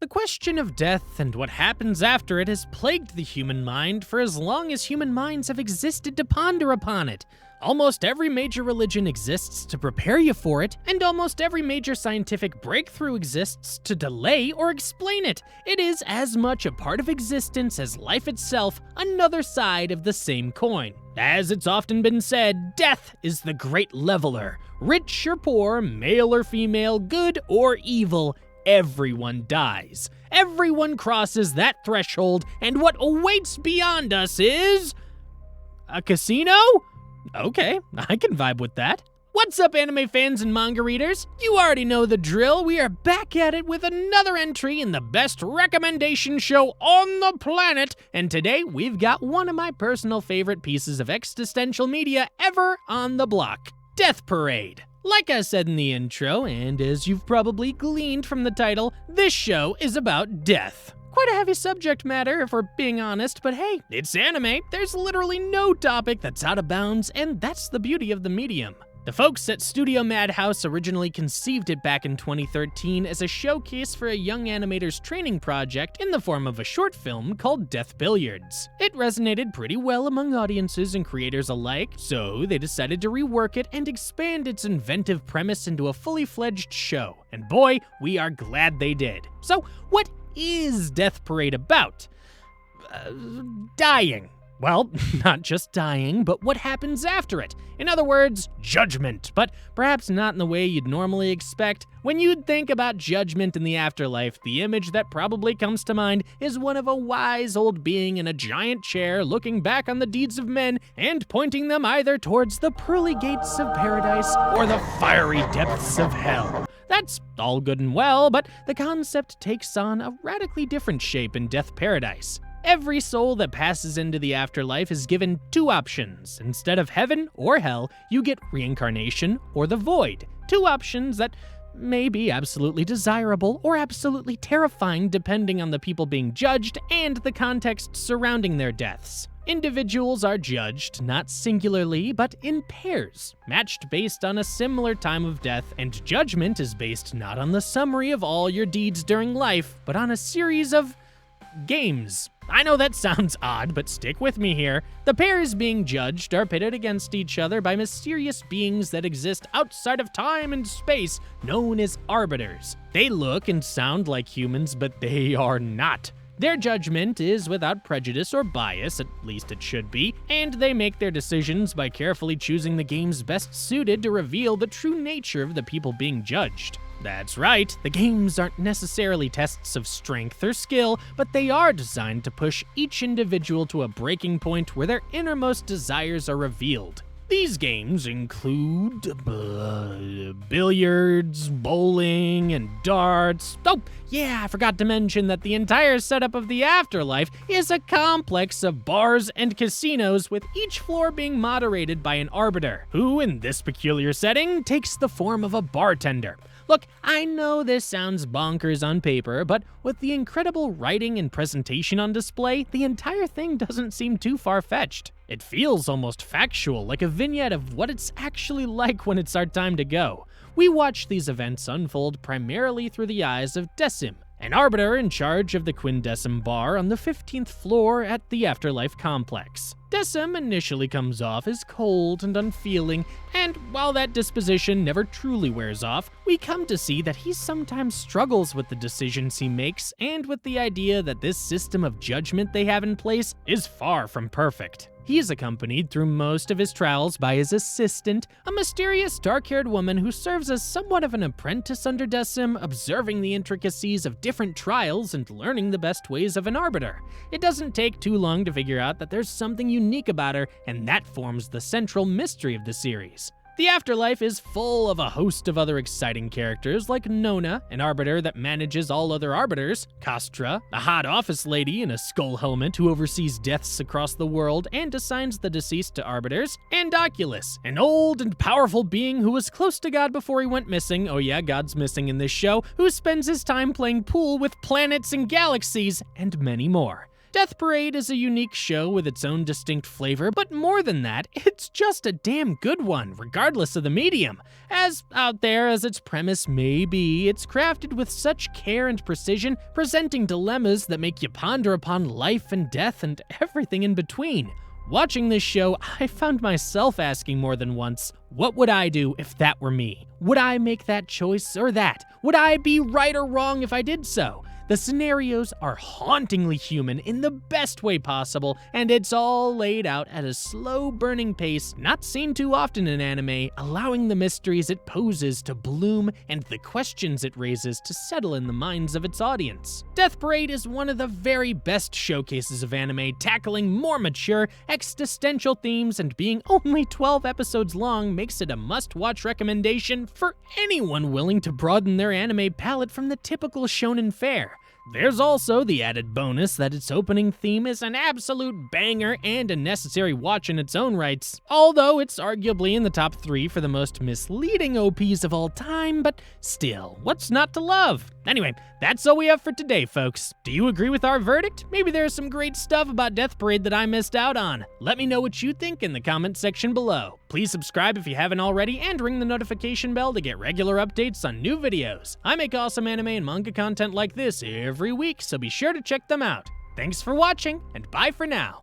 The question of death and what happens after it has plagued the human mind for as long as human minds have existed to ponder upon it. Almost every major religion exists to prepare you for it, and almost every major scientific breakthrough exists to delay or explain it. It is as much a part of existence as life itself, another side of the same coin. As it's often been said, death is the great leveler. Rich or poor, male or female, good or evil, everyone dies. Everyone crosses that threshold, and what awaits beyond us is... a casino? Okay, I can vibe with that. What's up, anime fans and manga readers? You already know the drill. We are back at it with another entry in the best recommendation show on the planet, and today we've got one of my personal favorite pieces of existential media ever on the block, Death Parade. Like I said in the intro, and as you've probably gleaned from the title, this show is about death. Quite a heavy subject matter, if we're being honest, but hey, it's anime. There's literally no topic that's out of bounds, and that's the beauty of the medium. The folks at Studio Madhouse originally conceived it back in 2013 as a showcase for a young animator's training project in the form of a short film called Death Billiards. It resonated pretty well among audiences and creators alike, so they decided to rework it and expand its inventive premise into a fully fledged show. And boy, we are glad they did. So, what is Death Parade about? Dying. Well, not just dying, but what happens after it. In other words, judgment, but perhaps not in the way you'd normally expect. When you'd think about judgment in the afterlife, the image that probably comes to mind is one of a wise old being in a giant chair looking back on the deeds of men and pointing them either towards the pearly gates of paradise or the fiery depths of hell. That's all good and well, but the concept takes on a radically different shape in Death Paradise. Every soul that passes into the afterlife is given two options. Instead of heaven or hell, you get reincarnation or the void. Two options that may be absolutely desirable or absolutely terrifying depending on the people being judged and the context surrounding their deaths. Individuals are judged not singularly, but in pairs, matched based on a similar time of death, and judgment is based not on the summary of all your deeds during life, but on a series of games. I know that sounds odd, but stick with me here. The pairs being judged are pitted against each other by mysterious beings that exist outside of time and space, known as arbiters. They look and sound like humans, but they are not. Their judgment is without prejudice or bias, at least it should be, and they make their decisions by carefully choosing the games best suited to reveal the true nature of the people being judged. That's right, the games aren't necessarily tests of strength or skill, but they are designed to push each individual to a breaking point where their innermost desires are revealed. These games include billiards, bowling, and darts. Oh, yeah, I forgot to mention that the entire setup of the afterlife is a complex of bars and casinos, with each floor being moderated by an arbiter, who in this peculiar setting takes the form of a bartender. Look, I know this sounds bonkers on paper, but with the incredible writing and presentation on display, the entire thing doesn't seem too far-fetched. It feels almost factual, like a vignette of what it's actually like when it's our time to go. We watch these events unfold primarily through the eyes of Decim, an arbiter in charge of the Quindecim bar on the 15th floor at the Afterlife complex. Decim initially comes off as cold and unfeeling, and while that disposition never truly wears off, we come to see that he sometimes struggles with the decisions he makes and with the idea that this system of judgment they have in place is far from perfect. He is accompanied through most of his trials by his assistant, a mysterious dark-haired woman who serves as somewhat of an apprentice under Decim, observing the intricacies of different trials and learning the best ways of an arbiter. It doesn't take too long to figure out that there's something unique about her, and that forms the central mystery of the series. The afterlife is full of a host of other exciting characters like Nona, an arbiter that manages all other arbiters, Castra, a hot office lady in a skull helmet who oversees deaths across the world and assigns the deceased to arbiters, and Oculus, an old and powerful being who was close to God before he went missing. Oh yeah, God's missing in this show, who spends his time playing pool with planets and galaxies, and many more. Death Parade is a unique show with its own distinct flavor, but more than that, it's just a damn good one, regardless of the medium. As out there as its premise may be, it's crafted with such care and precision, presenting dilemmas that make you ponder upon life and death and everything in between. Watching this show, I found myself asking more than once, what would I do if that were me? Would I make that choice or that? Would I be right or wrong if I did so? The scenarios are hauntingly human in the best way possible, and it's all laid out at a slow-burning pace not seen too often in anime, allowing the mysteries it poses to bloom and the questions it raises to settle in the minds of its audience. Death Parade is one of the very best showcases of anime, tackling more mature, existential themes, and being only 12 episodes long makes it a must-watch recommendation for anyone willing to broaden their anime palette from the typical shonen fare. There's also the added bonus that its opening theme is an absolute banger and a necessary watch in its own rights, although it's arguably in the top 3 for the most misleading OPs of all time, but still, what's not to love? Anyway, that's all we have for today, folks. Do you agree with our verdict? Maybe there's some great stuff about Death Parade that I missed out on. Let me know what you think in the comment section below. Please subscribe if you haven't already, and ring the notification bell to get regular updates on new videos. I make awesome anime and manga content like this every week, so be sure to check them out. Thanks for watching, and bye for now.